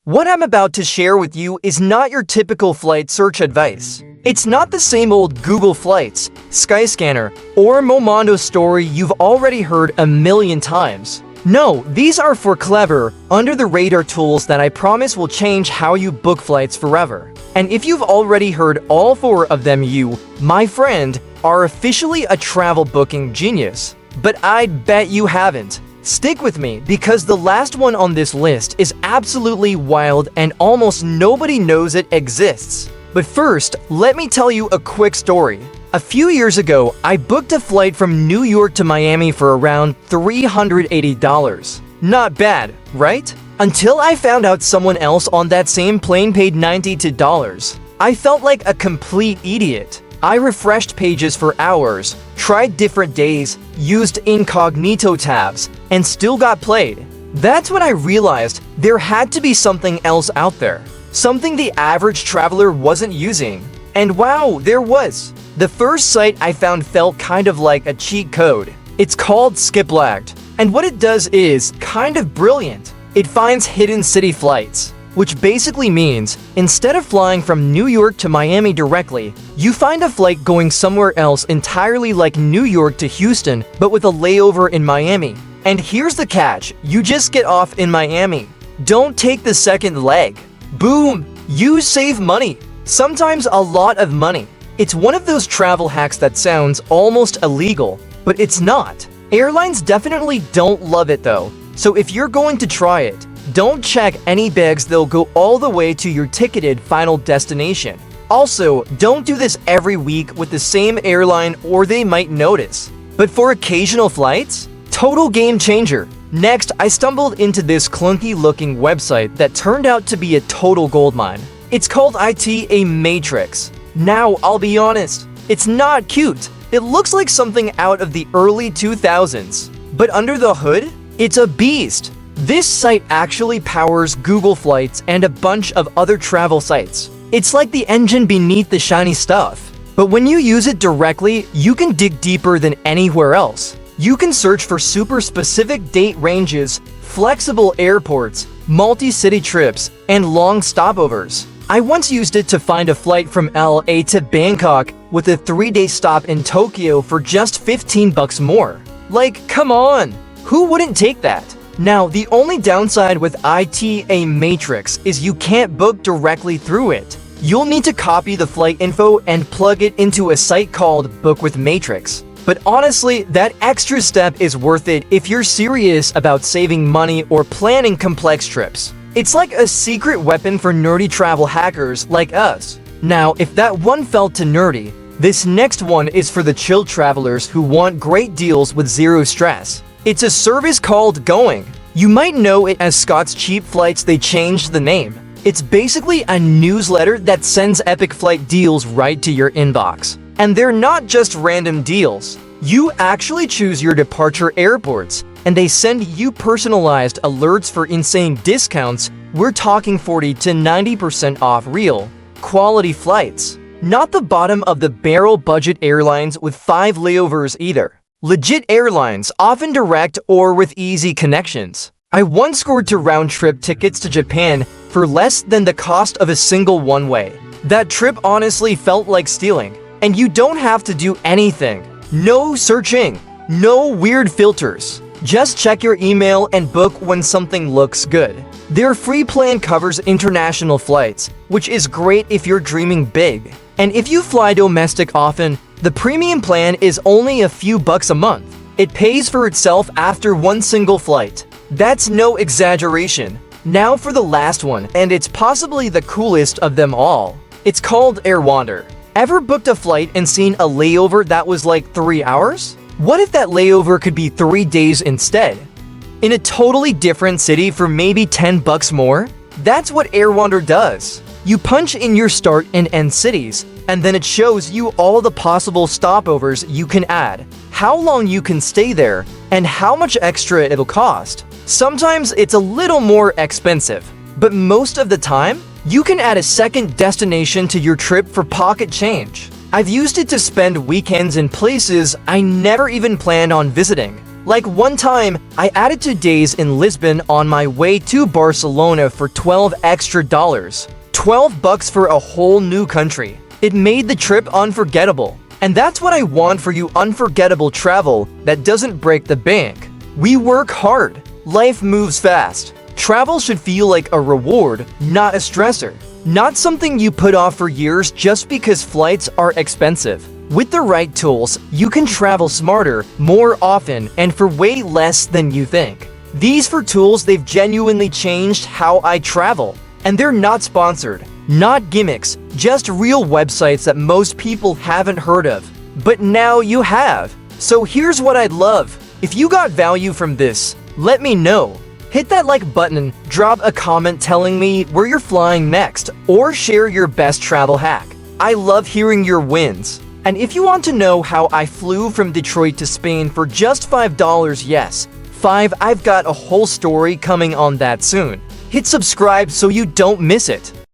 What I'm about to share with you is not your typical flight search advice. It's not the same old Google Flights, Skyscanner, or Momondo story you've already heard a million times. No, these are for clever, under-the-radar tools that I promise will change how you book flights forever. And if you've already heard all four of them, you, my friend, are officially a travel booking genius. But I'd bet you haven't. Stick with me because the last one on this list is absolutely wild and almost nobody knows it exists. But first, let me tell you a quick story. A few years ago, I booked a flight from New York to Miami for around $380. Not bad, right? Until I found out someone else on that same plane paid $92. I felt like a complete idiot. I refreshed pages for hours, tried different days, used incognito tabs, and still got played. That's when I realized there had to be something else out there. Something the average traveler wasn't using. And wow, there was. The first site I found felt kind of like a cheat code. It's called Skiplagged. And what it does is kind of brilliant. It finds hidden city flights, which basically means instead of flying from New York to Miami directly, you find a flight going somewhere else entirely like New York to Houston, but with a layover in Miami. And here's the catch, you just get off in Miami. Don't take the second leg. Boom! You save money. Sometimes a lot of money. It's one of those travel hacks that sounds almost illegal, but it's not. Airlines definitely don't love it though, so if you're going to try it, don't check any bags, they'll go all the way to your ticketed final destination. Also, don't do this every week with the same airline or they might notice. But for occasional flights, total game changer. Next, I stumbled into this clunky-looking website that turned out to be a total goldmine. It's called a Matrix. Now, I'll be honest, it's not cute. It looks like something out of the early 2000s. But under the hood, it's a beast. This site actually powers Google Flights and a bunch of other travel sites. It's like the engine beneath the shiny stuff. But when you use it directly, you can dig deeper than anywhere else. You can search for super specific date ranges, flexible airports, multi-city trips, and long stopovers. I once used it to find a flight from LA to Bangkok with a 3-day stop in Tokyo for just $15 more. Like, come on, who wouldn't take that? Now, the only downside with a Matrix is you can't book directly through it. You'll need to copy the flight info and plug it into a site called Book with Matrix. But honestly, that extra step is worth it if you're serious about saving money or planning complex trips. It's like a secret weapon for nerdy travel hackers like us. Now, if that one felt too nerdy, this next one is for the chill travelers who want great deals with zero stress. It's a service called Going. You might know it as Scott's Cheap Flights, they changed the name. It's basically a newsletter that sends epic flight deals right to your inbox. And they're not just random deals. You actually choose your departure airports, and they send you personalized alerts for insane discounts. We're talking 40 to 90% off real, quality flights. Not the bottom of the barrel budget airlines with 5 layovers either. Legit airlines, often direct or with easy connections. I once scored to round-trip tickets to Japan for less than the cost of a single one-way. That trip honestly felt like stealing. And you don't have to do anything. No searching, no weird filters. Just check your email and book when something looks good. Their free plan covers international flights, which is great if you're dreaming big. And if you fly domestic often, the premium plan is only a few bucks a month. It pays for itself after one single flight. That's no exaggeration. Now for the last one, and it's possibly the coolest of them all. It's called Airwander. Ever booked a flight and seen a layover that was like 3 hours? What if that layover could be 3 days instead? In a totally different city for maybe $10 more? That's what Airwander does. You punch in your start and end cities, and then it shows you all the possible stopovers you can add, how long you can stay there, and how much extra it'll cost. Sometimes it's a little more expensive, but most of the time, you can add a second destination to your trip for pocket change. I've used it to spend weekends in places I never even planned on visiting. Like one time, I added 2 days in Lisbon on my way to Barcelona for $12 extra. $12 for a whole new country. It made the trip unforgettable. And that's what I want for you, unforgettable travel that doesn't break the bank. We work hard. Life moves fast. Travel should feel like a reward, not a stressor. Not something you put off for years just because flights are expensive. With the right tools, you can travel smarter, more often, and for way less than you think. These 4 tools, they've genuinely changed how I travel. And they're not sponsored, not gimmicks, just real websites that most people haven't heard of. But now you have. So here's what I'd love. If you got value from this, let me know. Hit that like button, drop a comment telling me where you're flying next, or share your best travel hack. I love hearing your wins. And if you want to know how I flew from Detroit to Spain for just $5, yes, 5, I've got a whole story coming on that soon. Hit subscribe so you don't miss it.